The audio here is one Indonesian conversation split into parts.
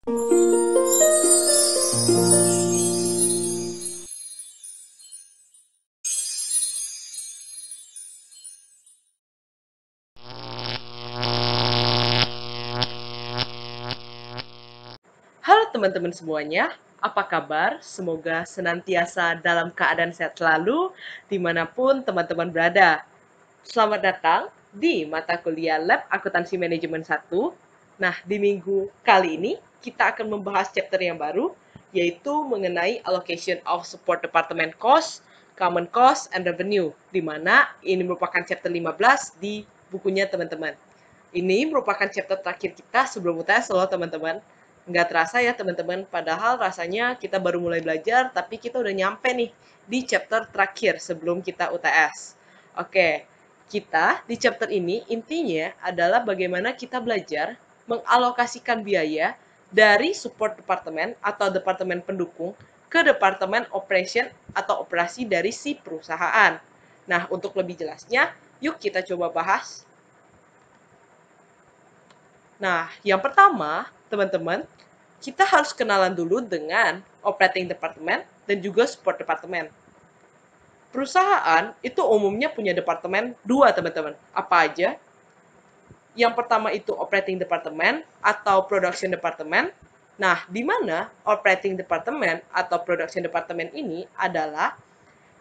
Halo teman-teman semuanya, apa kabar? Semoga senantiasa dalam keadaan sehat selalu, dimanapun teman-teman berada. Selamat datang di mata kuliah Lab Akuntansi Manajemen 1. Nah, di minggu kali ini, kita akan membahas chapter yang baru, yaitu mengenai Allocation of Support Department Cost, Common Cost, and Revenue, di mana ini merupakan chapter 15 di bukunya teman-teman. Ini merupakan chapter terakhir kita sebelum UTS loh teman-teman. Nggak terasa ya teman-teman, padahal rasanya kita baru mulai belajar, tapi kita udah nyampe nih di chapter terakhir sebelum kita UTS. Oke, kita di chapter ini intinya adalah bagaimana kita belajar mengalokasikan biaya dari support departemen atau departemen pendukung ke departemen operation atau operasi dari si perusahaan. Nah, untuk lebih jelasnya, yuk kita coba bahas. Nah, yang pertama, teman-teman, kita harus kenalan dulu dengan operating department dan juga support department. Perusahaan itu umumnya punya departemen dua, teman-teman. Apa aja? Yang pertama itu operating department atau production department. Nah, di mana operating department atau production department ini adalah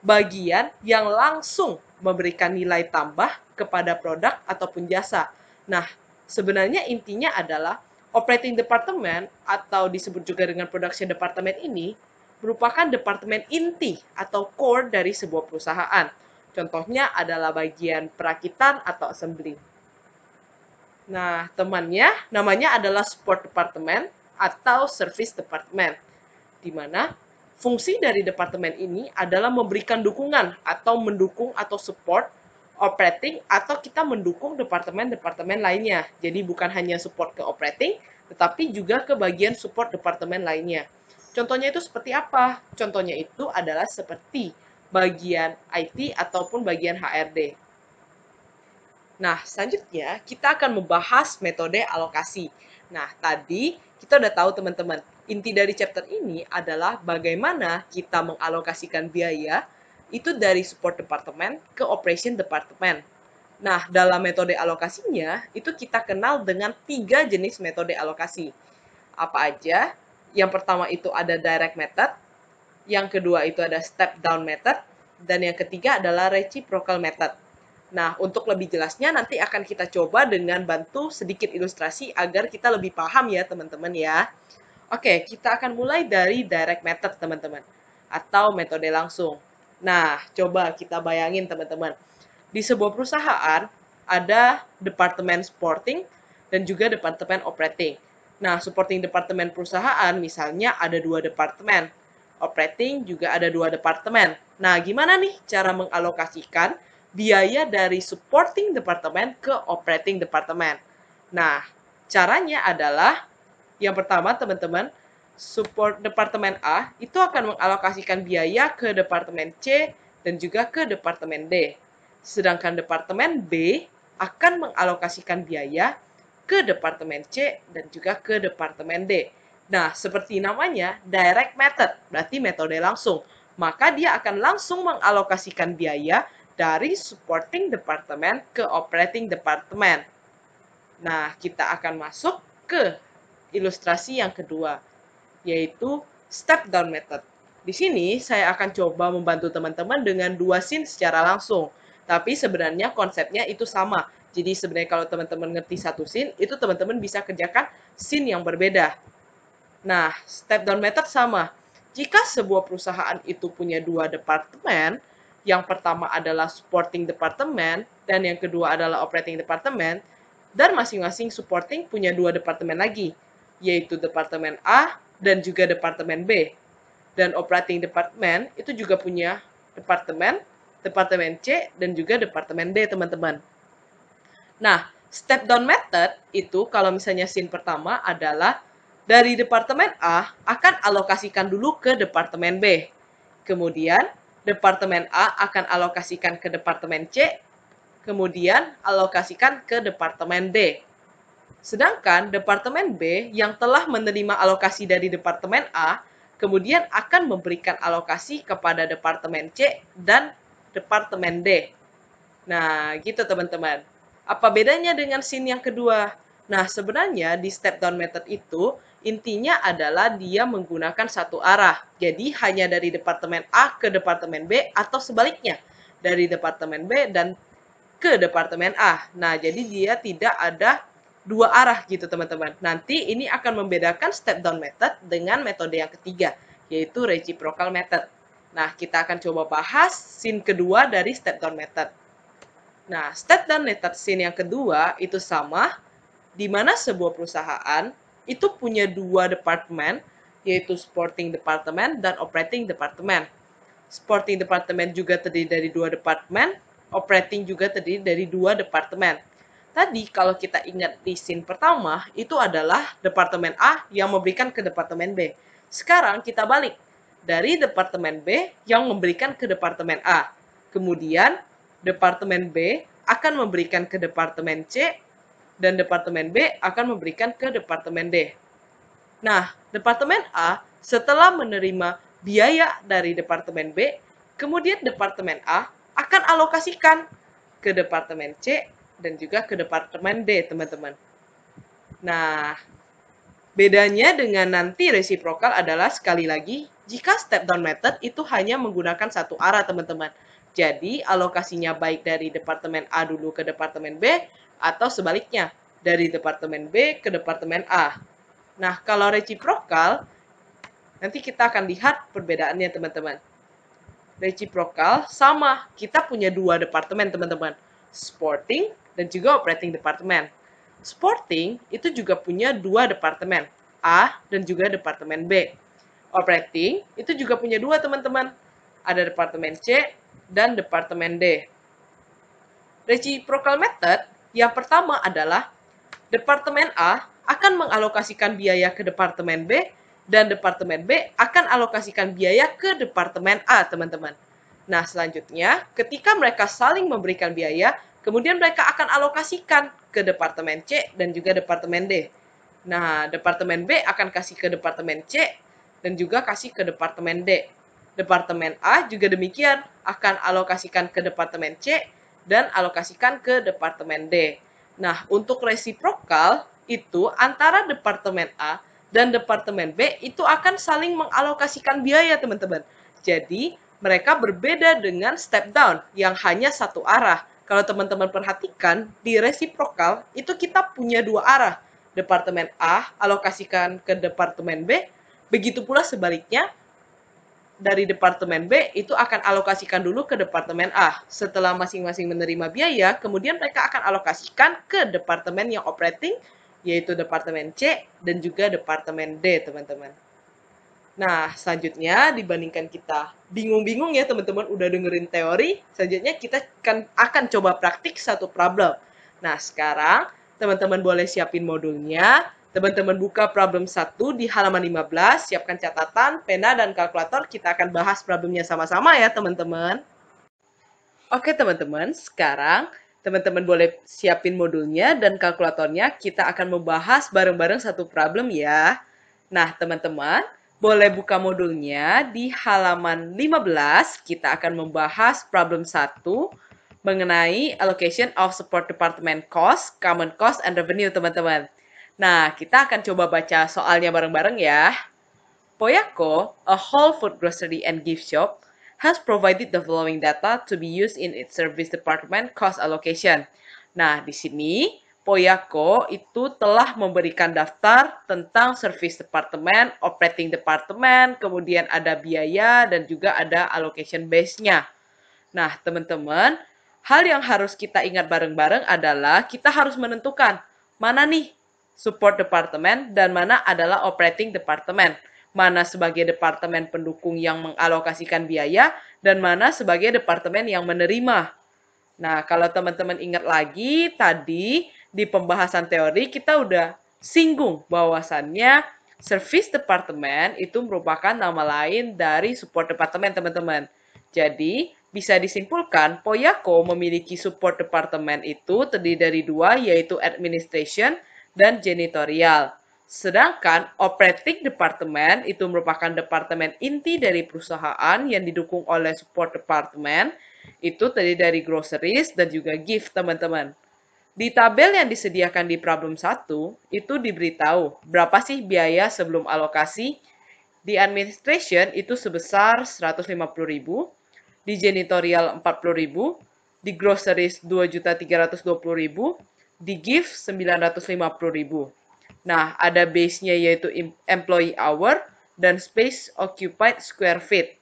bagian yang langsung memberikan nilai tambah kepada produk ataupun jasa. Nah, sebenarnya intinya adalah operating department atau disebut juga dengan production department ini merupakan departemen inti atau core dari sebuah perusahaan. Contohnya adalah bagian perakitan atau assembly. Nah, temannya namanya adalah support department atau service department, di mana fungsi dari departemen ini adalah memberikan dukungan atau mendukung atau support operating atau kita mendukung departemen-departemen lainnya. Jadi bukan hanya support ke operating, tetapi juga ke bagian support departemen lainnya. Contohnya itu seperti apa? Contohnya itu adalah seperti bagian IT ataupun bagian HRD. Nah, selanjutnya kita akan membahas metode alokasi. Nah, tadi kita udah tahu teman-teman, inti dari chapter ini adalah bagaimana kita mengalokasikan biaya itu dari support department ke operation department. Nah, dalam metode alokasinya, itu kita kenal dengan 3 jenis metode alokasi. Apa aja? Yang pertama itu ada direct method, yang kedua itu ada step down method, dan yang ketiga adalah reciprocal method. Nah, untuk lebih jelasnya nanti akan kita coba dengan bantu sedikit ilustrasi agar kita lebih paham ya teman-teman ya. Oke, kita akan mulai dari direct method teman-teman, atau metode langsung. Nah, coba kita bayangin teman-teman. Di sebuah perusahaan ada departemen supporting dan juga departemen operating. Nah, supporting departemen perusahaan misalnya ada 2 departemen. Operating juga ada 2 departemen. Nah, gimana nih cara mengalokasikan biaya dari supporting departemen ke operating departemen? Nah, caranya adalah yang pertama, teman-teman, support departemen A itu akan mengalokasikan biaya ke departemen C dan juga ke departemen D. Sedangkan departemen B akan mengalokasikan biaya ke departemen C dan juga ke departemen D. Nah, seperti namanya, direct method, berarti metode langsung. Maka dia akan langsung mengalokasikan biaya dari supporting department ke operating department. Nah, kita akan masuk ke ilustrasi yang kedua, yaitu step down method. Di sini saya akan coba membantu teman-teman dengan 2 scene secara langsung. Tapi sebenarnya konsepnya itu sama. Jadi sebenarnya kalau teman-teman ngerti satu scene, itu teman-teman bisa kerjakan scene yang berbeda. Nah, step down method sama. Jika sebuah perusahaan itu punya 2 departemen, yang pertama adalah supporting department, dan yang kedua adalah operating department, dan masing-masing supporting punya 2 departemen lagi, yaitu departemen A dan juga departemen B. Dan operating department itu juga punya departemen, departemen C, dan juga departemen D, teman-teman. Nah, step down method itu kalau misalnya scene pertama adalah dari departemen A akan alokasikan dulu ke departemen B. Kemudian, departemen A akan alokasikan ke departemen C, kemudian alokasikan ke departemen D. Sedangkan Departemen B yang telah menerima alokasi dari Departemen A, kemudian akan memberikan alokasi kepada Departemen C dan Departemen D. Nah, gitu teman-teman. Apa bedanya dengan scene yang kedua? Nah, sebenarnya di step down method itu, intinya adalah dia menggunakan satu arah. Jadi, hanya dari Departemen A ke Departemen B atau sebaliknya. Dari Departemen B dan ke Departemen A. Nah, jadi dia tidak ada dua arah gitu teman-teman. Nanti ini akan membedakan step down method dengan metode yang ketiga, yaitu reciprocal method. Nah, kita akan coba bahas scene kedua dari step down method. Nah, step down method scene yang kedua itu sama, di mana sebuah perusahaan itu punya dua departemen, yaitu supporting department dan operating department. Supporting department juga terdiri dari dua departemen, operating juga terdiri dari dua departemen. Tadi kalau kita ingat di scene pertama, itu adalah Departemen A yang memberikan ke Departemen B. Sekarang kita balik. Dari Departemen B yang memberikan ke Departemen A. Kemudian, Departemen B akan memberikan ke Departemen C, dan Departemen B akan memberikan ke Departemen D. Nah, Departemen A setelah menerima biaya dari Departemen B, kemudian Departemen A akan alokasikan ke Departemen C dan juga ke Departemen D, teman-teman. Nah, bedanya dengan nanti reciprocal adalah sekali lagi, jika step down method itu hanya menggunakan satu arah, teman-teman. Jadi, alokasinya baik dari Departemen A dulu ke Departemen B, atau sebaliknya, dari Departemen B ke Departemen A. Nah, kalau reciprocal, nanti kita akan lihat perbedaannya, teman-teman. Reciprocal sama, kita punya dua departemen, teman-teman. Supporting dan juga operating department. Supporting itu juga punya dua departemen, A dan juga departemen B. Operating itu juga punya dua, teman-teman. Ada departemen C dan departemen D. Reciprocal method yang pertama adalah Departemen A akan mengalokasikan biaya ke Departemen B dan Departemen B akan alokasikan biaya ke Departemen A, teman-teman. Nah, selanjutnya, ketika mereka saling memberikan biaya, kemudian mereka akan alokasikan ke Departemen C dan juga Departemen D. Nah, Departemen B akan kasih ke Departemen C dan juga kasih ke Departemen D. Departemen A juga demikian, akan alokasikan ke Departemen C dan alokasikan ke Departemen D. Nah, untuk reciprocal, itu antara Departemen A dan Departemen B itu akan saling mengalokasikan biaya, teman-teman. Jadi, mereka berbeda dengan step down yang hanya satu arah. Kalau teman-teman perhatikan, di reciprocal itu kita punya dua arah. Departemen A alokasikan ke Departemen B, begitu pula sebaliknya, dari Departemen B itu akan alokasikan dulu ke Departemen A. Setelah masing-masing menerima biaya, kemudian mereka akan alokasikan ke Departemen yang operating, yaitu Departemen C dan juga Departemen D, teman-teman. Nah, selanjutnya dibandingkan kita bingung-bingung ya teman-teman udah dengerin teori, selanjutnya kita akan coba praktik satu problem. Nah, sekarang teman-teman boleh siapin modulnya. Teman-teman buka problem 1 di halaman 15, siapkan catatan, pena, dan kalkulator. Kita akan bahas problemnya sama-sama ya teman-teman. Oke teman-teman, sekarang teman-teman boleh siapin modulnya dan kalkulatornya. Kita akan membahas bareng-bareng satu problem ya. Nah teman-teman, boleh buka modulnya di halaman 15. Kita akan membahas problem 1 mengenai allocation of support department cost, common cost, and revenue, teman-teman. Nah, kita akan coba baca soalnya bareng-bareng ya. Poyako, a whole food grocery and gift shop, has provided the following data to be used in its service department cost allocation. Nah, di sini Poyako itu telah memberikan daftar tentang service department, operating department, kemudian ada biaya dan juga ada allocation base-nya. Nah, teman-teman, hal yang harus kita ingat bareng-bareng adalah kita harus menentukan mana nih support department dan mana adalah operating department. Mana sebagai departemen pendukung yang mengalokasikan biaya dan mana sebagai departemen yang menerima. Nah, kalau teman-teman ingat lagi, tadi di pembahasan teori kita udah singgung bahwasannya service department itu merupakan nama lain dari support department, teman-teman. Jadi, bisa disimpulkan, Poyako memiliki support department itu terdiri dari dua, yaitu administration dan janitorial. Sedangkan operating department itu merupakan departemen inti dari perusahaan yang didukung oleh support department. Itu tadi dari groceries dan juga gift, teman-teman. Di tabel yang disediakan di problem 1, itu diberitahu berapa sih biaya sebelum alokasi. Di administration itu sebesar 150.000, di janitorial 40.000, di groceries 2.320.000, di gift 950.000. Nah, ada base-nya yaitu employee hour dan space occupied square feet.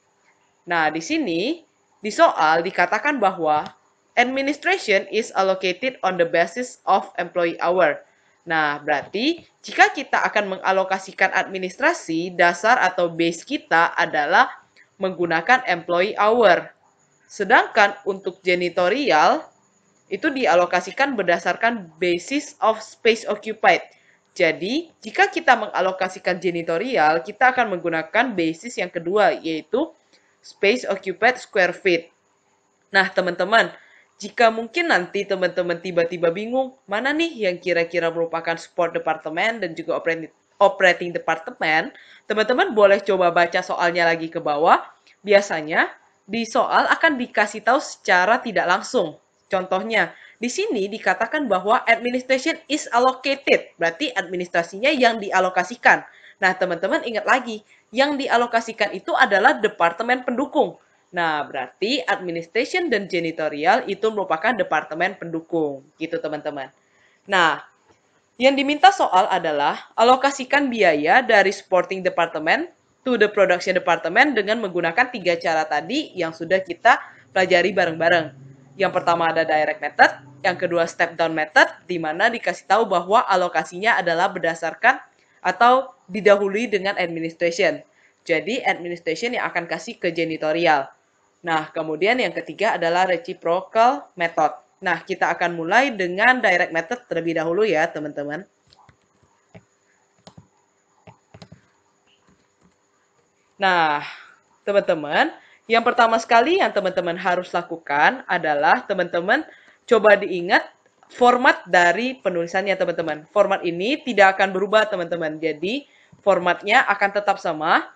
Nah, di sini, di soal dikatakan bahwa administration is allocated on the basis of employee hour. Nah, berarti jika kita akan mengalokasikan administrasi, dasar atau base kita adalah menggunakan employee hour. Sedangkan untuk janitorial, itu dialokasikan berdasarkan basis of space occupied. Jadi, jika kita mengalokasikan janitorial, kita akan menggunakan basis yang kedua, yaitu space occupied square feet. Nah, teman-teman, jika mungkin nanti teman-teman tiba-tiba bingung, mana nih yang kira-kira merupakan support department dan juga operating department, teman-teman boleh coba baca soalnya lagi ke bawah. Biasanya, di soal akan dikasih tahu secara tidak langsung. Contohnya, di sini dikatakan bahwa administration is allocated, berarti administrasinya yang dialokasikan. Nah, teman-teman ingat lagi, yang dialokasikan itu adalah departemen pendukung. Nah, berarti administration dan janitorial itu merupakan departemen pendukung, gitu teman-teman. Nah, yang diminta soal adalah alokasikan biaya dari supporting department to the production department dengan menggunakan 3 cara tadi yang sudah kita pelajari bareng-bareng. Yang pertama ada direct method, yang kedua step down method, di mana dikasih tahu bahwa alokasinya adalah berdasarkan atau didahului dengan administration. Jadi administration yang akan kasih ke janitorial. Nah, kemudian yang ketiga adalah reciprocal method. Nah, kita akan mulai dengan direct method terlebih dahulu ya, teman-teman. Nah, teman-teman, yang pertama sekali yang teman-teman harus lakukan adalah teman-teman coba diingat format dari penulisannya, teman-teman. Format ini tidak akan berubah, teman-teman. Jadi, formatnya akan tetap sama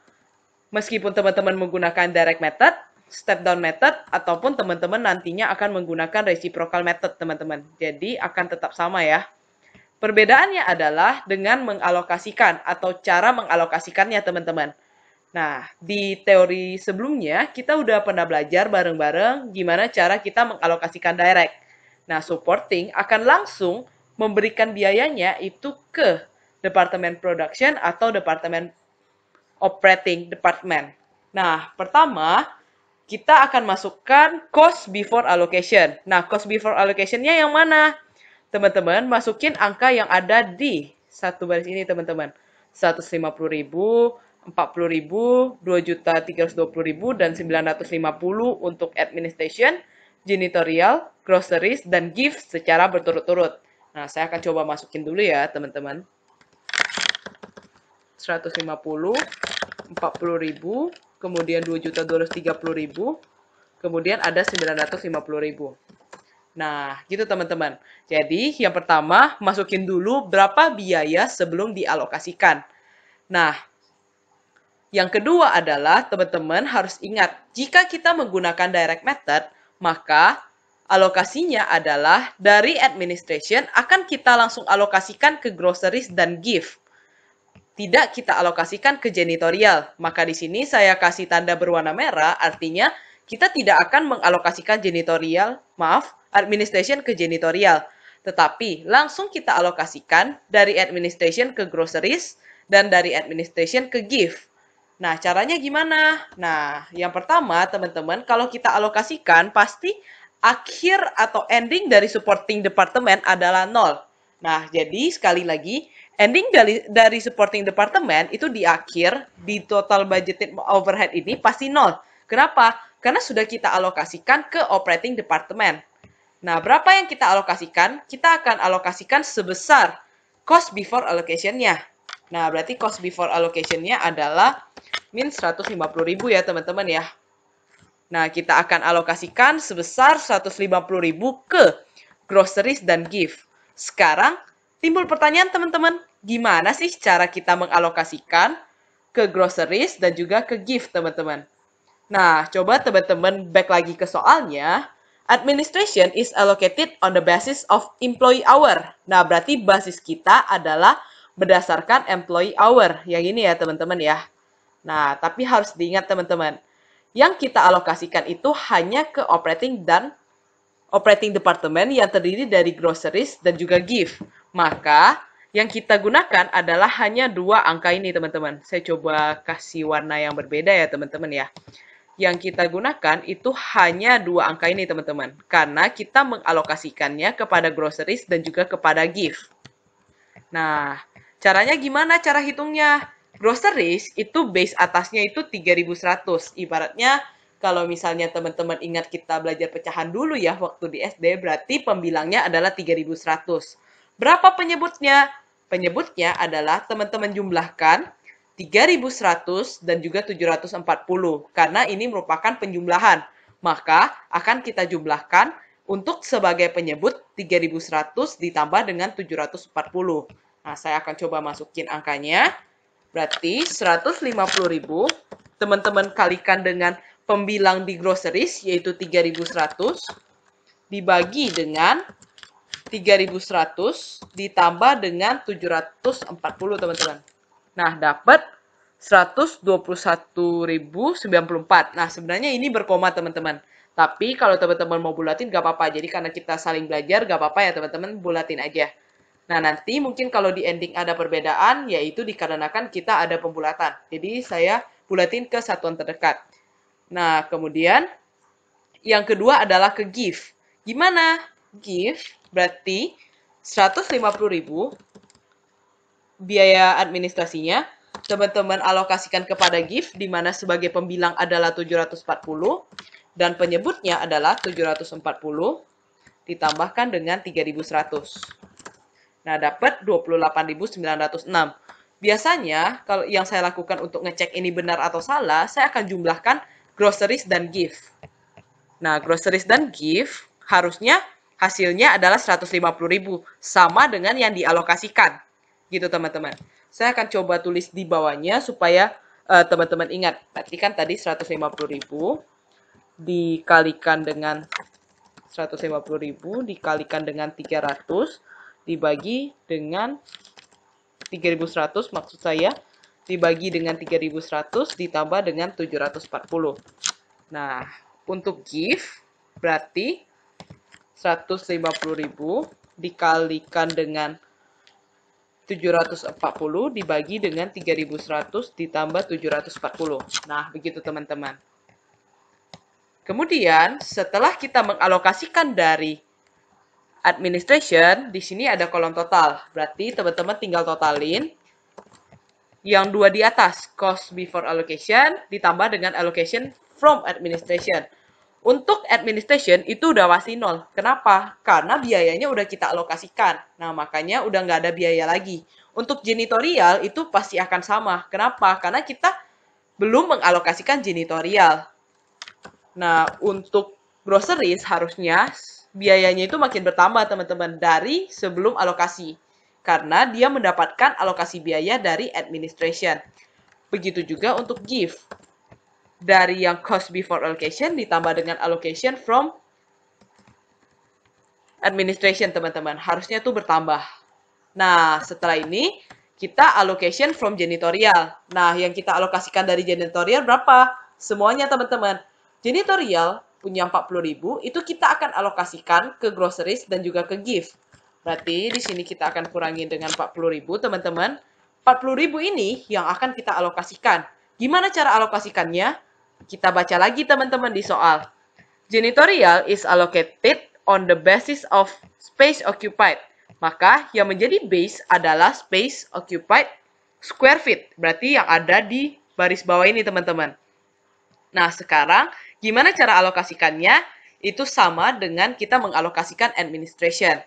meskipun teman-teman menggunakan direct method, step down method, ataupun teman-teman nantinya akan menggunakan reciprocal method, teman-teman. Jadi, akan tetap sama ya. Perbedaannya adalah dengan mengalokasikan atau cara mengalokasikannya, teman-teman. Nah, di teori sebelumnya, kita udah pernah belajar bareng-bareng gimana cara kita mengalokasikan direct. Nah, supporting akan langsung memberikan biayanya itu ke Departemen Production atau Departemen Operating Department. Nah, pertama, kita akan masukkan cost before allocation. Nah, cost before allocation-nya yang mana? Teman-teman, masukin angka yang ada di satu baris ini, teman-teman. 150.000, 40.000, 2.320.000, dan 950 untuk administration, janitorial, groceries, dan gift secara berturut-turut. Nah, saya akan coba masukin dulu ya, teman-teman. 150, 40.000, kemudian 2.230.000, kemudian ada 950.000. Nah, gitu teman-teman. Jadi, yang pertama, masukin dulu berapa biaya sebelum dialokasikan. Nah, yang kedua adalah teman-teman harus ingat, jika kita menggunakan direct method, maka alokasinya adalah dari administration akan kita langsung alokasikan ke groceries dan gift. Tidak kita alokasikan ke janitorial. Maka di sini saya kasih tanda berwarna merah, artinya kita tidak akan mengalokasikan administration ke janitorial. Tetapi langsung kita alokasikan dari administration ke groceries dan dari administration ke gift. Nah, caranya gimana? Nah, yang pertama, teman-teman, kalau kita alokasikan, pasti akhir atau ending dari supporting department adalah 0. Nah, jadi sekali lagi, ending dari supporting department itu di akhir, di total budgeted overhead ini pasti 0. Kenapa? Karena sudah kita alokasikan ke operating department. Nah, berapa yang kita alokasikan? Kita akan alokasikan sebesar cost before allocation-nya. Nah, berarti cost before allocation-nya adalah min 150.000 ya, teman-teman ya. Nah, kita akan alokasikan sebesar 150.000 ke groceries dan gift. Sekarang, Timbul pertanyaan teman-teman, gimana sih cara kita mengalokasikan ke groceries dan juga ke gift teman-teman? Nah, coba teman-teman back lagi ke soalnya. Administration is allocated on the basis of employee hour. Nah, berarti basis kita adalah berdasarkan employee hour. Yang ini ya teman-teman ya. Nah, tapi harus diingat teman-teman. Yang kita alokasikan itu hanya ke operating department yang terdiri dari groceries dan juga gift. Maka, yang kita gunakan adalah hanya dua angka ini, teman-teman. Saya coba kasih warna yang berbeda ya, teman-teman ya. Yang kita gunakan itu hanya dua angka ini, teman-teman. Karena kita mengalokasikannya kepada groceries dan juga kepada gift. Nah, caranya gimana cara hitungnya? Groceries itu base atasnya itu 3.100. Ibaratnya kalau misalnya teman-teman ingat kita belajar pecahan dulu ya waktu di SD, berarti pembilangnya adalah 3.100. Berapa penyebutnya? Penyebutnya adalah teman-teman jumlahkan 3.100 dan juga 740. Karena ini merupakan penjumlahan. Maka akan kita jumlahkan untuk sebagai penyebut 3.100 ditambah dengan 740. Nah, saya akan coba masukin angkanya. Berarti 150.000 teman-teman kalikan dengan pembilang di groceries yaitu 3.100 dibagi dengan 3.100 ditambah dengan 740 teman-teman. Nah, dapat 121.094. Nah, sebenarnya ini berkoma teman-teman. Tapi kalau teman-teman mau bulatin gak apa-apa. Jadi karena kita saling belajar gak apa-apa ya teman-teman, bulatin aja. Nah, nanti mungkin kalau di ending ada perbedaan, yaitu dikarenakan kita ada pembulatan. Jadi saya bulatin ke satuan terdekat. Nah, kemudian yang kedua adalah ke gift. Gimana? Gift berarti 150.000 biaya administrasinya teman-teman alokasikan kepada gift di mana sebagai pembilang adalah 740 dan penyebutnya adalah 740 ditambahkan dengan 3.100. Nah, dapat 28.906. Biasanya kalau yang saya lakukan untuk ngecek ini benar atau salah, saya akan jumlahkan groceries dan gift. Nah, groceries dan gift harusnya hasilnya adalah 150.000 sama dengan yang dialokasikan. Gitu teman-teman. Saya akan coba tulis di bawahnya supaya teman-teman ingat. Berarti kan tadi 150.000 dikalikan dengan 150.000 dikalikan dengan 300 dibagi dengan 3.100 maksud saya dibagi dengan 3.100 ditambah dengan 740. Nah, untuk gift berarti 150.000 dikalikan dengan 740 dibagi dengan 3.100 ditambah 740. Nah, begitu teman-teman. Kemudian, setelah kita mengalokasikan dari administration, di sini ada kolom total. Berarti teman-teman tinggal totalin yang dua di atas, cost before allocation ditambah dengan allocation from administration. Untuk administration itu udah pasti nol. Kenapa? Karena biayanya udah kita alokasikan. Nah, makanya udah nggak ada biaya lagi. Untuk janitorial itu pasti akan sama. Kenapa? Karena kita belum mengalokasikan janitorial. Nah, untuk groceries harusnya biayanya itu makin bertambah teman-teman dari sebelum alokasi. Karena dia mendapatkan alokasi biaya dari administration. Begitu juga untuk gift. Dari yang cost before allocation ditambah dengan allocation from administration teman-teman. Harusnya tuh bertambah. Nah, setelah ini kita allocation from janitorial. Nah, yang kita alokasikan dari janitorial berapa? Semuanya teman-teman. Janitorial punya 40.000, itu kita akan alokasikan ke groceries dan juga ke gift. Berarti di sini kita akan kurangi dengan 40.000, teman-teman. 40.000 ini yang akan kita alokasikan. Gimana cara alokasikannya? Kita baca lagi teman-teman di soal. Janitorial is allocated on the basis of space occupied. Maka yang menjadi base adalah space occupied square feet. Berarti yang ada di baris bawah ini teman-teman. Nah, sekarang gimana cara alokasikannya? Itu sama dengan kita mengalokasikan administration.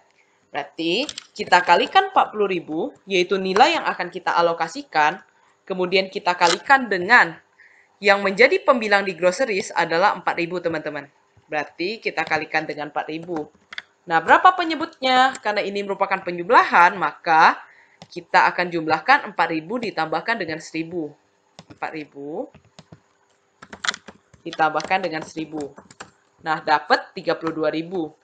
Berarti kita kalikan 40.000, yaitu nilai yang akan kita alokasikan, kemudian kita kalikan dengan yang menjadi pembilang di groceries adalah 4.000 teman-teman. Berarti kita kalikan dengan 4.000. Nah, berapa penyebutnya? Karena ini merupakan penjumlahan, maka kita akan jumlahkan 4.000 ditambahkan dengan 1.000. 4.000 ditambahkan dengan 1.000. Nah, dapat 32.000.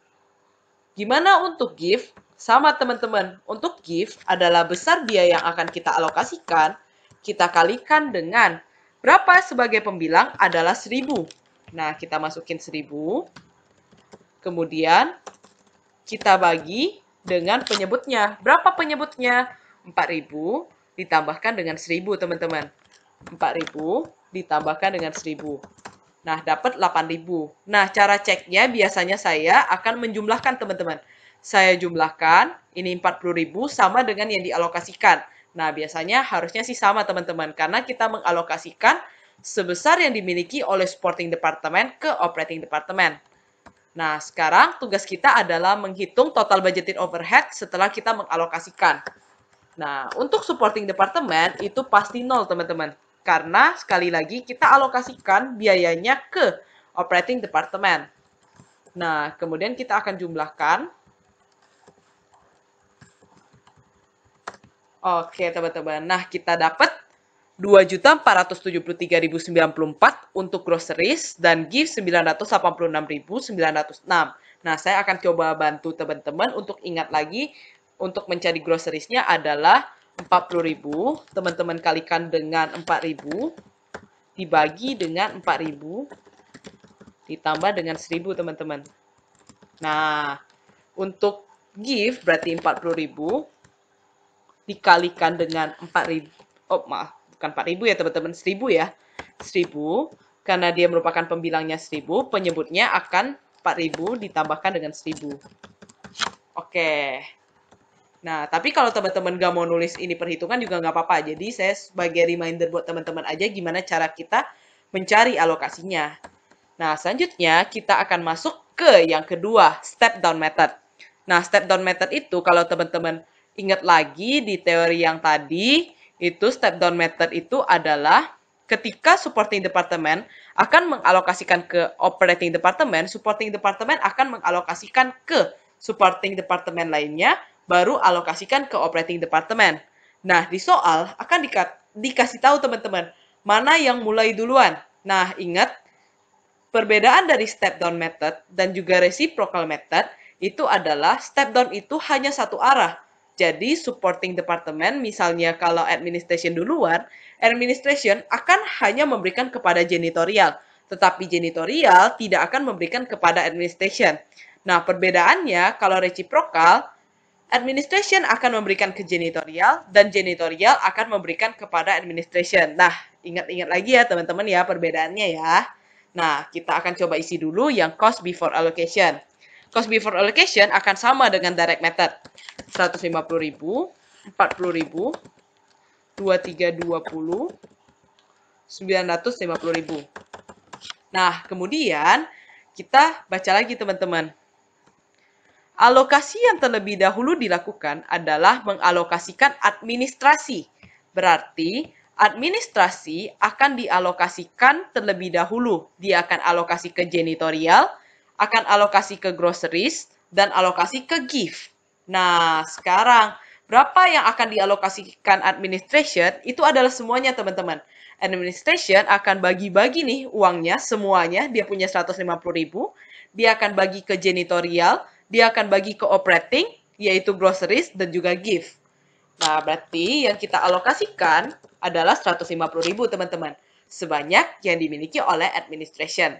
Gimana untuk gift? Sama teman-teman, untuk gift adalah besar biaya yang akan kita alokasikan, kita kalikan dengan berapa sebagai pembilang adalah 1.000. Nah, kita masukin 1.000, kemudian kita bagi dengan penyebutnya. Berapa penyebutnya? 4.000 ditambahkan dengan 1.000, teman-teman. 4.000 ditambahkan dengan 1.000. Nah, dapat 8.000. Nah, cara ceknya biasanya saya akan menjumlahkan, teman-teman. Saya jumlahkan, ini 40.000 sama dengan yang dialokasikan. Nah, biasanya harusnya sih sama, teman-teman. Karena kita mengalokasikan sebesar yang dimiliki oleh supporting department ke operating department. Nah, sekarang tugas kita adalah menghitung total budgeted overhead setelah kita mengalokasikan. Nah, untuk supporting department itu pasti 0, teman-teman. Karena, sekali lagi, kita alokasikan biayanya ke operating department. Nah, kemudian kita akan jumlahkan. Oke, teman-teman. Nah, kita dapat 2.473.094 untuk groceries dan gift 986.906. Nah, saya akan coba bantu teman-teman untuk ingat lagi untuk mencari groceries-nya adalah 40.000. Teman-teman kalikan dengan 4.000 dibagi dengan 4.000 ditambah dengan 1.000, teman-teman. Nah, untuk gift berarti 40.000 dikalikan dengan 4.000. Oh, maaf, bukan 4.000 ya, teman-teman. 1.000 ya. 1.000 karena dia merupakan pembilangnya 1.000, penyebutnya akan 4.000 ditambahkan dengan 1.000. Oke. Nah, tapi kalau teman-teman gak mau nulis ini perhitungan juga nggak apa-apa. Jadi, saya sebagai reminder buat teman-teman aja gimana cara kita mencari alokasinya. Nah, selanjutnya kita akan masuk ke yang kedua, step down method. Nah, step down method itu kalau teman-teman ingat lagi di teori yang tadi, itu step down method itu adalah ketika supporting department akan mengalokasikan ke operating department, supporting department akan mengalokasikan ke supporting department lainnya, baru alokasikan ke operating department. Nah, di soal akan dikasih tahu teman-teman, mana yang mulai duluan. Nah, ingat, perbedaan dari step down method dan juga reciprocal method itu adalah step down itu hanya satu arah. Jadi, supporting department, misalnya kalau administration duluan, administration akan hanya memberikan kepada janitorial, tetapi janitorial tidak akan memberikan kepada administration. Nah, perbedaannya kalau reciprocal, administration akan memberikan ke janitorial, dan janitorial akan memberikan kepada administration. Nah, ingat-ingat lagi ya teman-teman ya perbedaannya ya. Nah, kita akan coba isi dulu yang cost before allocation. Cost before allocation akan sama dengan direct method. 150.000, 40.000, 2320, 950.000. Nah, kemudian kita baca lagi teman-teman. Alokasi yang terlebih dahulu dilakukan adalah mengalokasikan administrasi. Berarti, administrasi akan dialokasikan terlebih dahulu. Dia akan alokasi ke janitorial, akan alokasi ke groceries, dan alokasi ke gift. Nah, sekarang, berapa yang akan dialokasikan administration? Itu adalah semuanya, teman-teman. Administration akan bagi-bagi nih uangnya, semuanya. Dia punya 150.000. Dia akan bagi ke janitorial, dia akan bagi ke operating, yaitu groceries, dan juga gift. Nah, berarti yang kita alokasikan adalah 150.000, teman-teman. Sebanyak yang dimiliki oleh administration.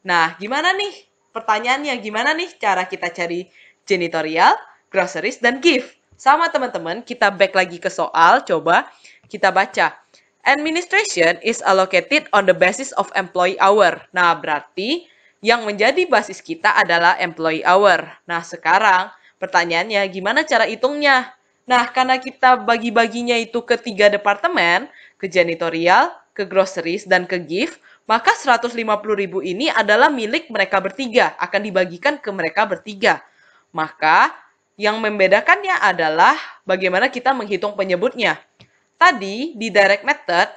Nah, gimana nih? Pertanyaannya, gimana nih cara kita cari janitorial, groceries, dan gift? Sama, teman-teman. Kita back lagi ke soal. Coba kita baca. Administration is allocated on the basis of employee hour. Nah, berarti yang menjadi basis kita adalah employee hour. Nah, sekarang pertanyaannya gimana cara hitungnya? Nah, karena kita bagi-baginya itu ke 3 departemen, ke janitorial, ke groceries, dan ke gift, maka 150.000 ini adalah milik mereka bertiga, akan dibagikan ke mereka bertiga. Maka, yang membedakannya adalah bagaimana kita menghitung penyebutnya. Tadi, di direct method,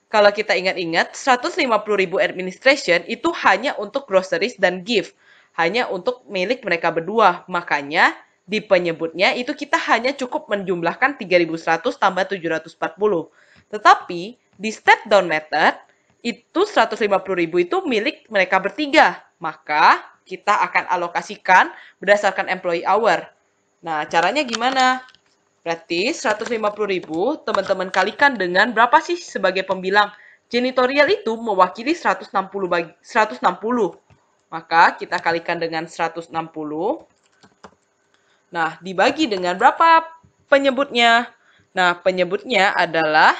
kalau kita ingat-ingat, 150.000 administration itu hanya untuk groceries dan gift. hanya untuk milik mereka berdua. Makanya di penyebutnya itu kita hanya cukup menjumlahkan 3.100 tambah 740. Tetapi di step down method itu 150.000 itu milik mereka bertiga. Maka kita akan alokasikan berdasarkan employee hour. Nah, caranya gimana? Berarti 150.000 teman-teman kalikan dengan berapa sih sebagai pembilang? Janitorial itu mewakili 160. Maka kita kalikan dengan 160. Nah, dibagi dengan berapa penyebutnya? Nah, penyebutnya adalah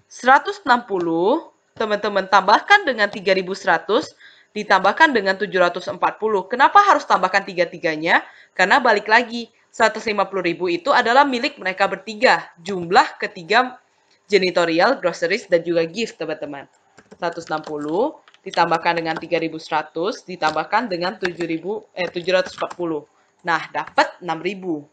160, teman-teman tambahkan dengan 3.100, ditambahkan dengan 740. Kenapa harus tambahkan tiga-tiganya? Karena balik lagi, 150.000 itu adalah milik mereka bertiga. Jumlah ketiga janitorial, groceries, dan juga gift, teman-teman. 160 ditambahkan dengan 3.100, ditambahkan dengan 740. Nah, dapat 6.000.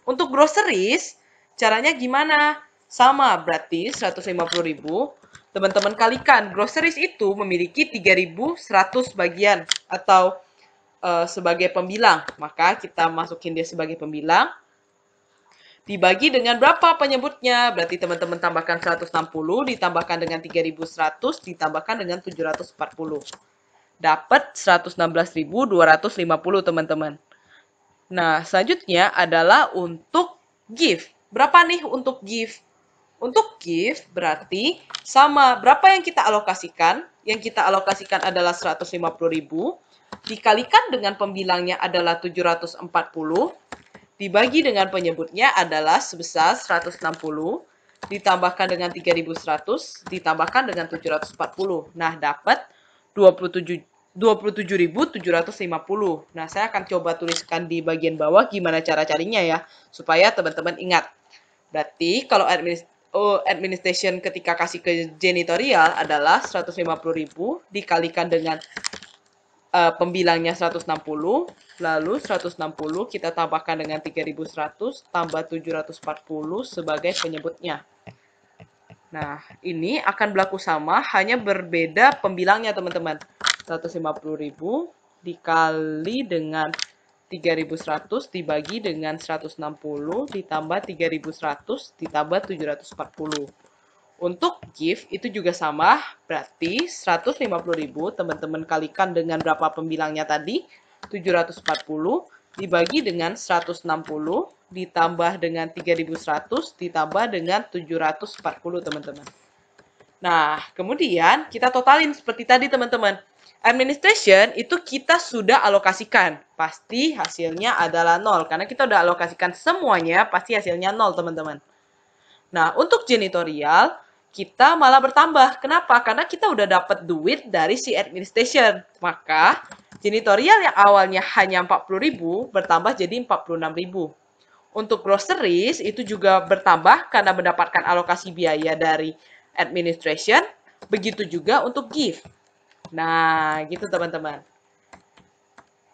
Untuk groceries, caranya gimana? Sama, berarti 150.000. Teman-teman kalikan, groceries itu memiliki 3.100 bagian atau sebagai pembilang. Maka kita masukin dia sebagai pembilang. Dibagi dengan berapa penyebutnya? Berarti teman-teman tambahkan 160, ditambahkan dengan 3.100, ditambahkan dengan 740. Dapat 116.250, teman-teman. Nah, selanjutnya adalah untuk gift. Berapa nih untuk gift? Untuk gift berarti sama berapa yang kita alokasikan. Yang kita alokasikan adalah 150.000. Dikalikan dengan pembilangnya adalah 740. Dibagi dengan penyebutnya adalah sebesar 160. Ditambahkan dengan 3.100. Ditambahkan dengan 740. Nah, dapat 27.750. Nah, saya akan coba tuliskan di bagian bawah gimana cara carinya ya, supaya teman-teman ingat. Berarti kalau administration ketika kasih ke janitorial adalah 150.000 dikalikan dengan pembilangnya 160, lalu 160 kita tambahkan dengan 3.100 tambah 740 sebagai penyebutnya. Nah, ini akan berlaku sama, hanya berbeda pembilangnya, teman-teman. 150.000 dikali dengan 3.100 dibagi dengan 160 ditambah 3.100 ditambah 740. Untuk gift itu juga sama, berarti 150.000 teman-teman kalikan dengan berapa pembilangnya tadi? 740 dibagi dengan 160 ditambah dengan 3.100 ditambah dengan 740, teman-teman. Nah, kemudian kita totalin seperti tadi, teman-teman. Administration itu kita sudah alokasikan. Pasti hasilnya adalah 0. Karena kita sudah alokasikan semuanya, pasti hasilnya 0, teman-teman. Nah, untuk janitorial, kita malah bertambah. Kenapa? Karena kita udah dapat duit dari si administration. Maka, janitorial yang awalnya hanya 40.000 bertambah jadi 46.000. Untuk groceries, itu juga bertambah karena mendapatkan alokasi biaya dari administration. Begitu juga untuk gift. Nah, gitu teman-teman.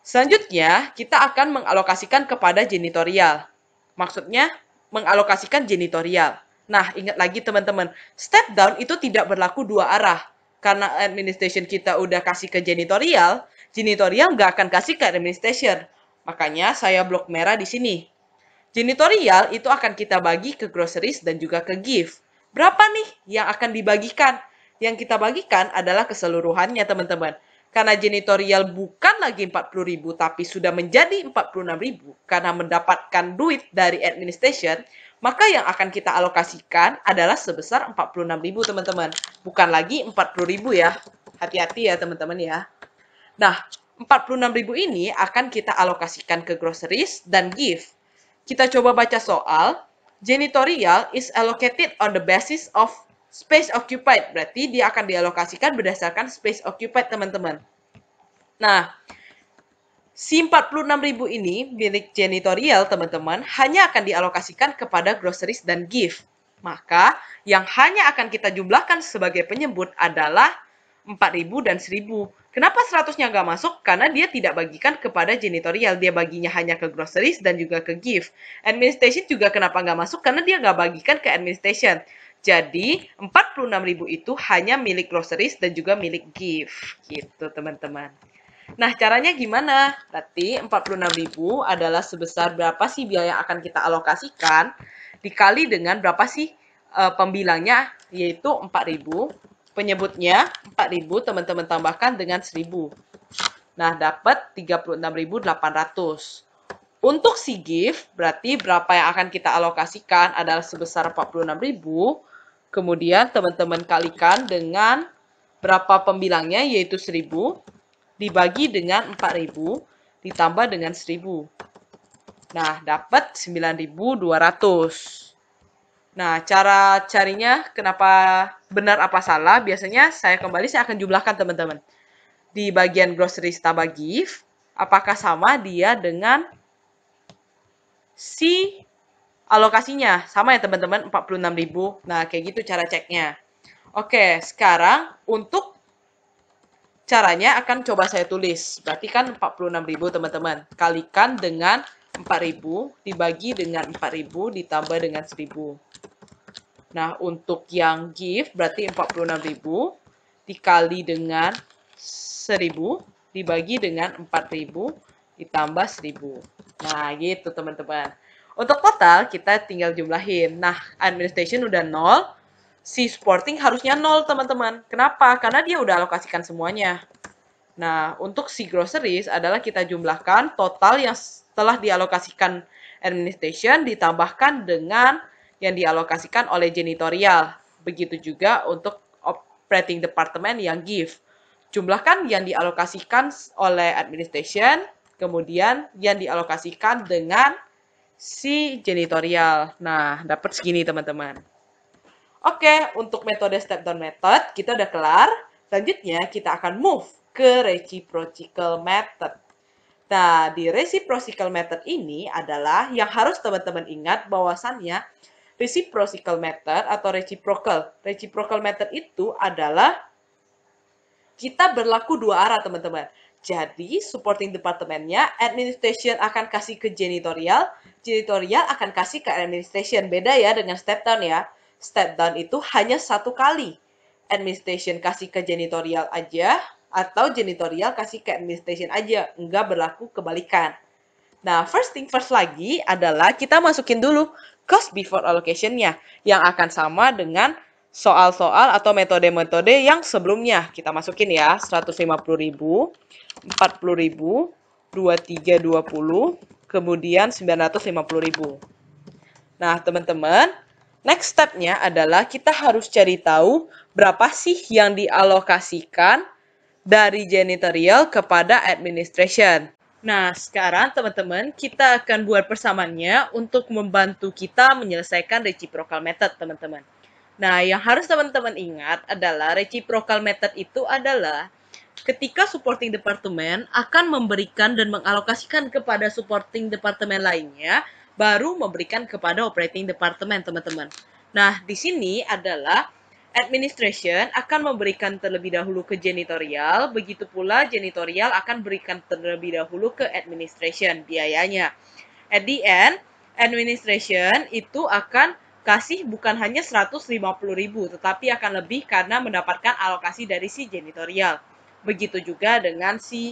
Selanjutnya, kita akan mengalokasikan kepada janitorial. Maksudnya, mengalokasikan janitorial. Nah, ingat lagi teman-teman, step down itu tidak berlaku dua arah. Karena administration kita udah kasih ke janitorial, janitorial nggak akan kasih ke administration. Makanya saya blok merah di sini. Janitorial itu akan kita bagi ke groceries dan juga ke gift. Berapa nih yang akan dibagikan? Yang kita bagikan adalah keseluruhannya, teman-teman. Karena janitorial bukan lagi 40.000 tapi sudah menjadi 46.000 karena mendapatkan duit dari administration, maka yang akan kita alokasikan adalah sebesar 46.000, teman-teman. Bukan lagi 40.000 ya. Hati-hati ya, teman-teman ya. Nah, 46.000 ini akan kita alokasikan ke groceries dan gift. Kita coba baca soal. Janitorial is allocated on the basis of space occupied. Berarti dia akan dialokasikan berdasarkan space occupied, teman-teman. Nah, si 46.000 ini milik janitorial, teman-teman, hanya akan dialokasikan kepada groceries dan gift. Maka, yang hanya akan kita jumlahkan sebagai penyebut adalah 4.000 dan 1.000. Kenapa 100-nya nggak masuk? Karena dia tidak bagikan kepada janitorial. Dia baginya hanya ke groceries dan juga ke gift. Administration juga kenapa nggak masuk? Karena dia nggak bagikan ke administration. Jadi, 46.000 itu hanya milik groceries dan juga milik gift. Gitu, teman-teman. Nah, caranya gimana? Berarti 46.000 adalah sebesar berapa sih biaya yang akan kita alokasikan dikali dengan berapa sih pembilangnya, yaitu 4.000. Penyebutnya 4.000, teman-teman tambahkan dengan 1.000. Nah, dapat 36.800. Untuk si gift, berarti berapa yang akan kita alokasikan adalah sebesar 46.000. Kemudian teman-teman kalikan dengan berapa pembilangnya, yaitu 1.000, dibagi dengan 4.000, ditambah dengan 1.000. Nah, dapat 9.200. Nah, cara carinya kenapa benar apa salah, biasanya saya akan jumlahkan teman-teman. Di bagian groceries tambah gift, apakah sama dia dengan si alokasinya? Sama ya teman-teman, 46.000. Nah, kayak gitu cara ceknya. Oke, sekarang untuk caranya akan coba saya tulis. Berarti kan 46.000 teman-teman. Kalikan dengan 4.000 dibagi dengan 4.000 ditambah dengan 1.000. Nah, untuk yang gift berarti 46.000 dikali dengan 1.000 dibagi dengan 4.000 ditambah 1.000. Nah, gitu teman-teman. Untuk total kita tinggal jumlahin. Nah, administration udah 0, si supporting harusnya 0 teman-teman. Kenapa? Karena dia udah alokasikan semuanya. Nah, untuk si groceries adalah kita jumlahkan total yang telah dialokasikan administration ditambahkan dengan yang dialokasikan oleh janitorial. Begitu juga untuk operating department yang gift. Jumlahkan yang dialokasikan oleh administration, kemudian yang dialokasikan dengan si janitorial. Nah, dapat segini teman-teman. Oke, untuk metode step down method kita udah kelar. Selanjutnya kita akan move ke reciprocal method. Nah, di reciprocal method ini adalah yang harus teman-teman ingat bahwasannya reciprocal method atau reciprocal. Reciprocal method itu adalah kita berlaku dua arah teman-teman. Jadi, supporting departemennya, administration akan kasih ke janitorial, janitorial akan kasih ke administration. Beda ya dengan step down ya. Step down itu hanya satu kali. Administration kasih ke janitorial aja, atau janitorial kasih ke administration aja. Enggak berlaku kebalikan. Nah, first thing first lagi adalah kita masukin dulu cost before allocation-nya, yang akan sama dengan soal-soal atau metode-metode yang sebelumnya. Kita masukin ya, 150.000, 40.000, 2320, kemudian 950.000. Nah, teman-teman, next step-nya adalah kita harus cari tahu berapa sih yang dialokasikan dari janitorial kepada administration. Nah, sekarang teman-teman, kita akan buat persamaannya untuk membantu kita menyelesaikan reciprocal method, teman-teman. Nah, yang harus teman-teman ingat adalah reciprocal method itu adalah ketika supporting department akan memberikan dan mengalokasikan kepada supporting department lainnya, baru memberikan kepada operating department, teman-teman. Nah, di sini adalah administration akan memberikan terlebih dahulu ke janitorial, begitu pula janitorial akan berikan terlebih dahulu ke administration biayanya. At the end, administration itu akan kasih bukan hanya 150.000, tetapi akan lebih karena mendapatkan alokasi dari si janitorial. Begitu juga dengan si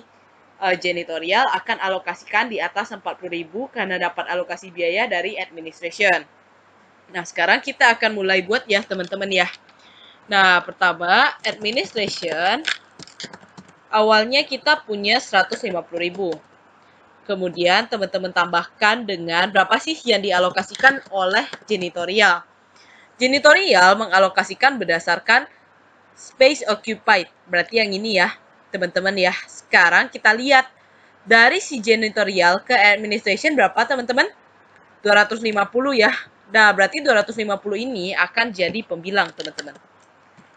janitorial akan alokasikan di atas 40.000 karena dapat alokasi biaya dari administration. Nah, sekarang kita akan mulai buat ya, teman-teman ya. Nah, pertama, administration, awalnya kita punya 150.000. Kemudian, teman-teman tambahkan dengan berapa sih yang dialokasikan oleh janitorial. Janitorial mengalokasikan berdasarkan space occupied. Berarti yang ini ya, teman-teman ya. Sekarang kita lihat, dari si janitorial ke administration berapa, teman-teman? 250 ya. Nah, berarti 250 ini akan jadi pembilang, teman-teman.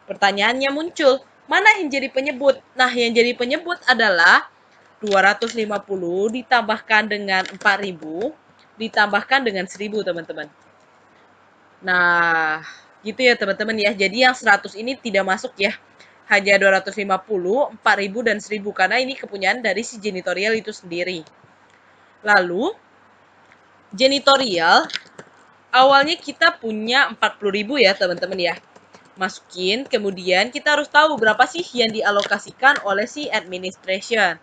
Pertanyaannya muncul, mana yang jadi penyebut? Nah, yang jadi penyebut adalah 250 ditambahkan dengan 4.000, ditambahkan dengan 1.000, teman-teman. Nah, gitu ya, teman-teman ya. Jadi yang 100 ini tidak masuk ya. Hanya 250, 4.000, dan 1.000. Karena ini kepunyaan dari si janitorial itu sendiri. Lalu, janitorial, awalnya kita punya 40.000 ya, teman-teman ya. Masukin, kemudian kita harus tahu berapa sih yang dialokasikan oleh si administration.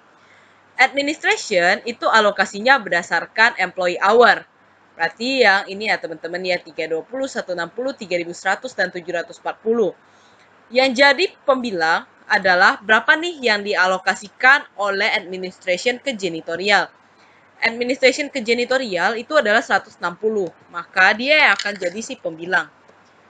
Administration itu alokasinya berdasarkan employee hour. Berarti yang ini ya teman-teman ya 320, 160, 3100 dan 740. Yang jadi pembilang adalah berapa nih yang dialokasikan oleh administration ke janitorial. Administration ke janitorial itu adalah 160, maka dia yang akan jadi si pembilang.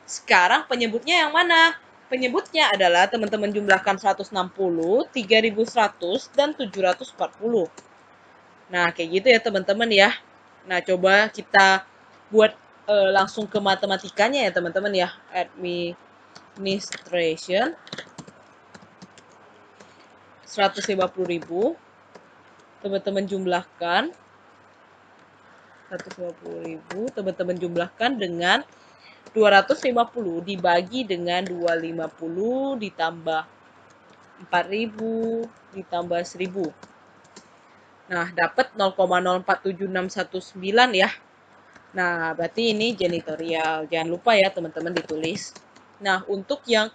Sekarang penyebutnya yang mana? Penyebutnya adalah teman-teman jumlahkan 160, 3100, dan 740. Nah, kayak gitu ya teman-teman ya. Nah, coba kita buat langsung ke matematikanya ya teman-teman ya. Administration 150.000. Teman-teman jumlahkan 150.000, teman-teman jumlahkan dengan 250 dibagi dengan 250 ditambah 4.000 ditambah 1.000. Nah, dapat 0,047619 ya. Nah, berarti ini janitorial. Jangan lupa ya teman-teman ditulis. Nah, untuk yang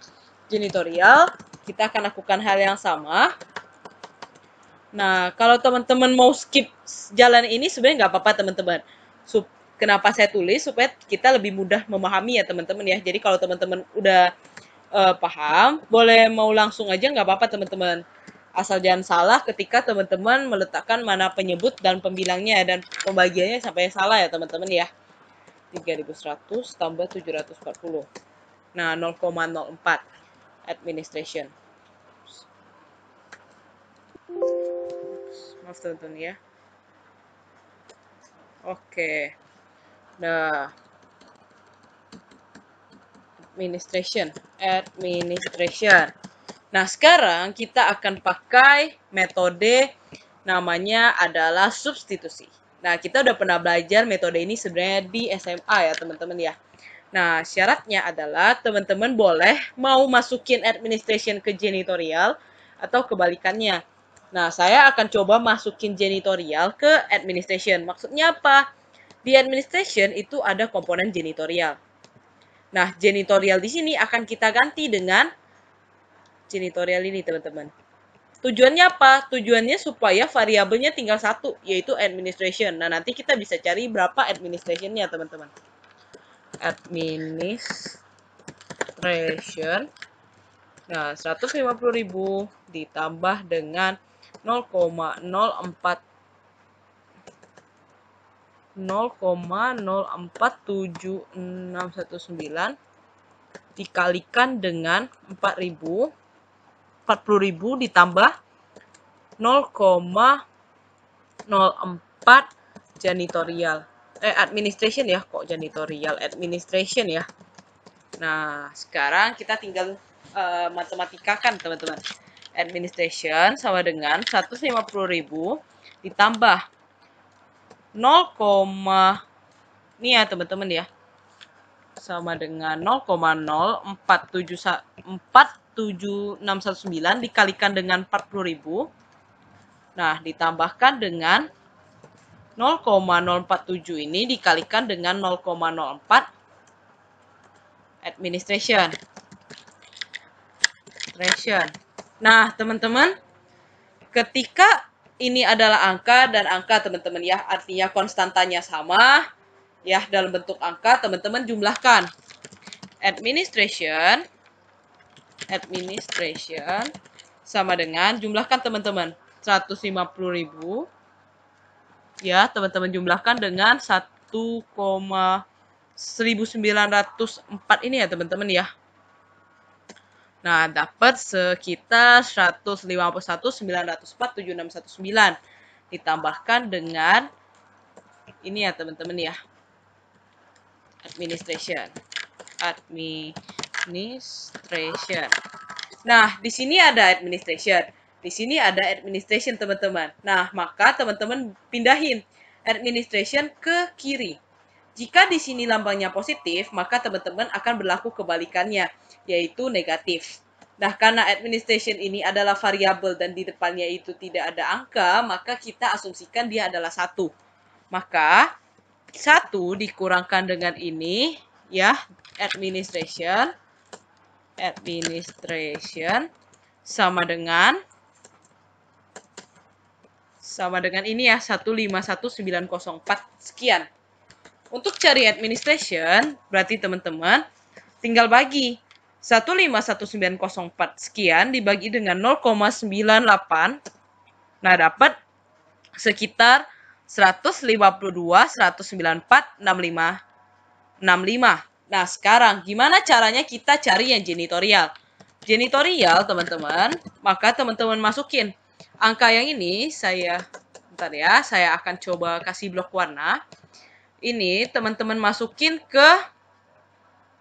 janitorial, kita akan lakukan hal yang sama. Nah, kalau teman-teman mau skip jalan ini sebenarnya nggak apa-apa teman-teman. Kenapa saya tulis? Supaya kita lebih mudah memahami ya teman-teman ya. Jadi kalau teman-teman udah paham, boleh mau langsung aja nggak apa-apa teman-teman. Asal jangan salah ketika teman-teman meletakkan mana penyebut dan pembilangnya dan pembagiannya sampai salah ya teman-teman ya. 3100 tambah 740. Nah, 0,04 administration. Maaf teman-teman ya. Oke. Nah, administration. Nah, sekarang kita akan pakai metode namanya adalah substitusi. Nah, kita udah pernah belajar metode ini sebenarnya di SMA ya, teman-teman ya. Nah, syaratnya adalah teman-teman boleh mau masukin administration ke janitorial atau kebalikannya. Nah, saya akan coba masukin janitorial ke administration. Maksudnya apa? Di administration itu ada komponen janitorial. Nah, janitorial di sini akan kita ganti dengan janitorial ini, teman-teman. Tujuannya apa? Tujuannya supaya variabelnya tinggal satu, yaitu administration. Nah, nanti kita bisa cari berapa administration-nya, teman-teman. Administration. Nah, 150.000 ditambah dengan 0,047619 dikalikan dengan 40.000 ditambah 0,04 janitorial. Administration ya, kok janitorial, administration ya. Nah, sekarang kita tinggal matematikakan teman-teman. Administration sama dengan 150.000 ditambah 0, ini ya teman-teman ya. Sama dengan 0,047619 dikalikan dengan 40.000. Nah, ditambahkan dengan 0,047 ini dikalikan dengan 0,04 administration. Nah, teman-teman, ketika ini adalah angka dan angka teman-teman ya, artinya konstantanya sama ya dalam bentuk angka, teman-teman jumlahkan. Administration sama dengan jumlahkan teman-teman 150.000 ya, teman-teman jumlahkan dengan 1,1904 ini ya teman-teman ya. Nah, dapat sekitar 151.904.7619 ditambahkan dengan ini ya teman-teman ya. Administration. Nah, di sini ada administration. Di sini ada administration teman-teman. Nah, maka teman-teman pindahin administration ke kiri. Jika di sini lambangnya positif, maka teman-teman akan berlaku kebalikannya, yaitu negatif. Nah, karena administration ini adalah variabel dan di depannya itu tidak ada angka, maka kita asumsikan dia adalah 1. Maka 1 dikurangkan dengan ini, ya, administration sama dengan Sama dengan ini ya, 151904 sekian. Untuk cari administration, berarti teman-teman tinggal bagi 151904 sekian dibagi dengan 0,98. Nah, dapat sekitar 152, 194, 65, 65. Nah, sekarang gimana caranya kita cari yang janitorial? Janitorial, teman-teman, maka teman-teman masukin angka yang ini, bentar ya, saya akan coba kasih blok warna. Ini teman-teman masukin ke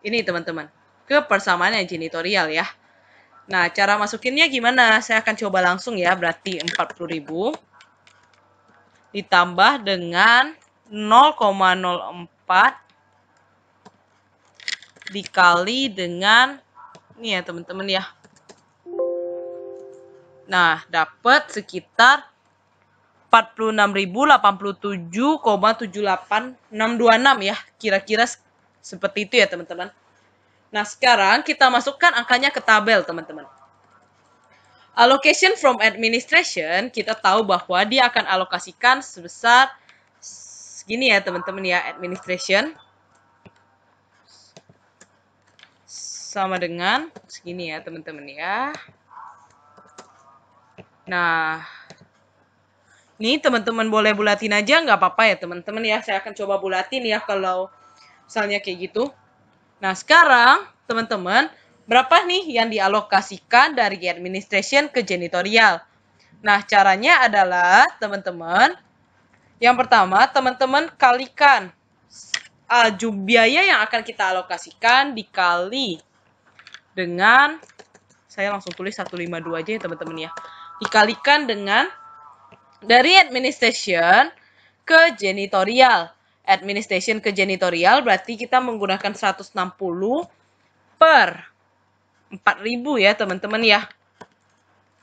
ini, teman-teman, ke persamaan yang janitorial ya. Nah, cara masukinnya gimana? Saya akan coba langsung ya, berarti 40.000 ditambah dengan 0,04 dikali dengan ini ya, teman-teman ya. Nah, dapat sekitar 46.087,78626 ya. Kira-kira seperti itu ya, teman-teman. Nah, sekarang kita masukkan angkanya ke tabel, teman-teman. Allocation from administration, kita tahu bahwa dia akan alokasikan sebesar segini ya, teman-teman ya. Administration sama dengan segini ya, teman-teman ya. Nah, ini teman-teman boleh bulatin aja, nggak apa-apa ya, teman-teman ya. Saya akan coba bulatin ya kalau misalnya kayak gitu. Nah, sekarang teman-teman, berapa nih yang dialokasikan dari administration ke janitorial? Nah, caranya adalah teman-teman, yang pertama teman-teman kalikan biaya yang akan kita alokasikan dikali dengan, saya langsung tulis 152 aja ya, teman-teman ya. Dikalikan dengan dari administration ke janitorial. Administration ke janitorial berarti kita menggunakan 160 per 4.000 ya, teman-teman ya.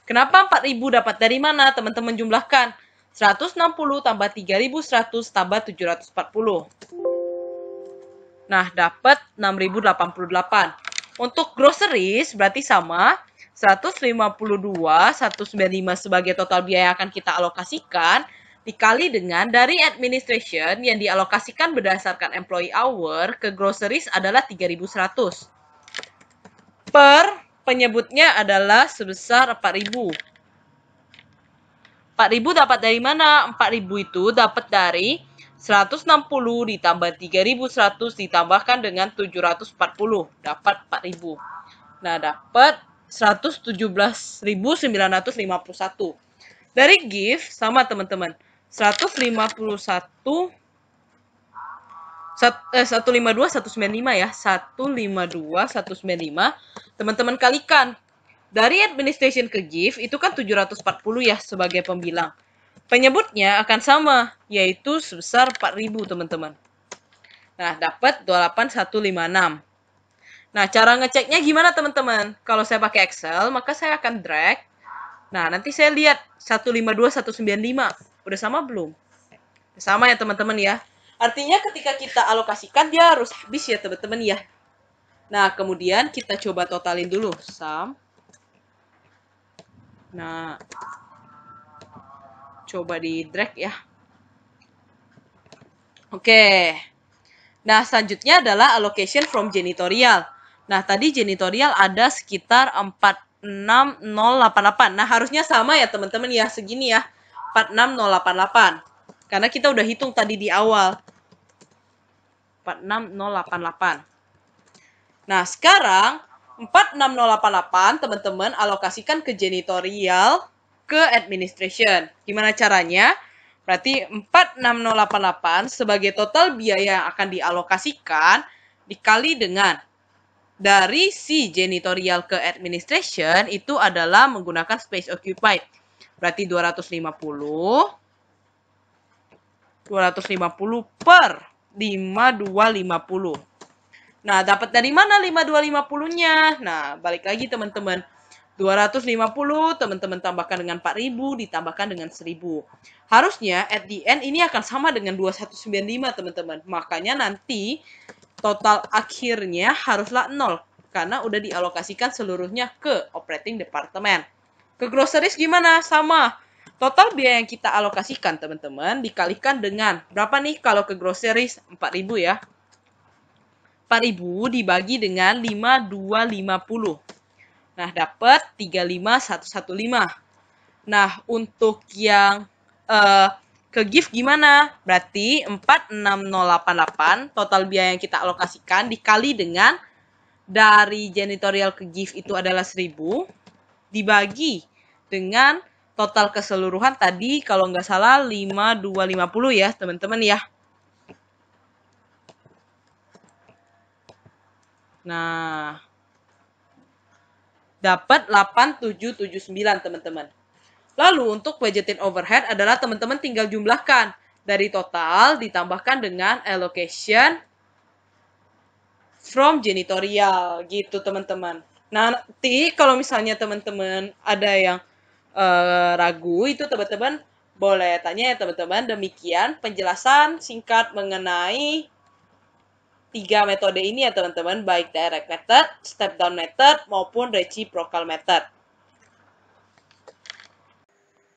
Kenapa 4.000 dapat dari mana? Teman-teman jumlahkan. 160 tambah 3.100 tambah 740. Nah, dapat 6.088. Untuk groceries berarti sama. 152, 195 sebagai total biaya yang akan kita alokasikan, dikali dengan dari administration yang dialokasikan berdasarkan employee hour ke groceries adalah 3.100. Per penyebutnya adalah sebesar 4.000. 4.000 dapat dari mana? 4.000 itu dapat dari 160 ditambah 3.100 ditambahkan dengan 740. Dapat 4.000. Nah, dapat 117.951. Dari gift sama teman-teman. 152 195 ya. 152 195. Teman-teman kalikan. Dari administration ke gift itu kan 740 ya sebagai pembilang. Penyebutnya akan sama, yaitu sebesar 4.000, teman-teman. Nah, dapat 28156. Nah, cara ngeceknya gimana, teman-teman? Kalau saya pakai Excel, maka saya akan drag. Nah, nanti saya lihat 152, 195. Udah sama belum? Udah sama ya, teman-teman ya. Artinya ketika kita alokasikan, dia harus habis ya, teman-teman ya. Nah, kemudian kita coba totalin dulu. Sum. Nah, coba di drag ya. Oke. Nah, selanjutnya adalah allocation from janitorial. Nah, tadi janitorial ada sekitar 46088. Nah, harusnya sama ya, teman-teman ya. Segini ya. 46088. Karena kita udah hitung tadi di awal. 46088. Nah, sekarang 46088, teman-teman alokasikan ke janitorial, ke administration. Gimana caranya? Berarti 46088 sebagai total biaya yang akan dialokasikan dikali dengan dari si janitorial ke administration itu adalah menggunakan space occupied. Berarti 250 per 5250. Nah, dapat dari mana 5250-nya? Nah, balik lagi teman-teman. 250 teman-teman tambahkan dengan 4.000 ditambahkan dengan 1.000. Harusnya at the end ini akan sama dengan 2195 teman-teman. Makanya nanti total akhirnya haruslah 0 karena udah dialokasikan seluruhnya ke operating department. Ke groceries gimana? Sama. Total biaya yang kita alokasikan, teman-teman, dikalikan dengan berapa nih kalau ke groceries? 4.000 ya. 4.000 dibagi dengan 5.250. Nah, dapat 35.115. Nah, untuk yang ke gift gimana? Berarti 46088 total biaya yang kita alokasikan dikali dengan dari janitorial ke gift itu adalah 1.000 dibagi dengan total keseluruhan tadi kalau nggak salah 5.250 ya, teman-teman ya. Nah, dapat 8.779, teman-teman. Lalu untuk budgeting overhead adalah teman-teman tinggal jumlahkan dari total ditambahkan dengan allocation from janitorial gitu, teman-teman. Nah, nanti kalau misalnya teman-teman ada yang ragu, itu teman-teman boleh tanya ya, teman-teman. Demikian penjelasan singkat mengenai 3 metode ini ya, teman-teman, baik direct method, step down method, maupun reciprocal method.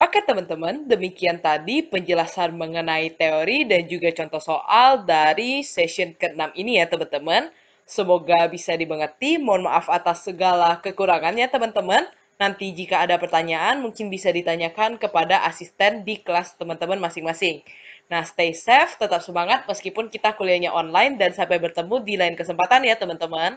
Oke, teman-teman, demikian tadi penjelasan mengenai teori dan juga contoh soal dari session ke-6 ini ya, teman-teman. Semoga bisa dimengerti. Mohon maaf atas segala kekurangannya, teman-teman. Nanti jika ada pertanyaan, mungkin bisa ditanyakan kepada asisten di kelas teman-teman masing-masing. Nah, stay safe, tetap semangat meskipun kita kuliahnya online, dan sampai bertemu di lain kesempatan ya, teman-teman.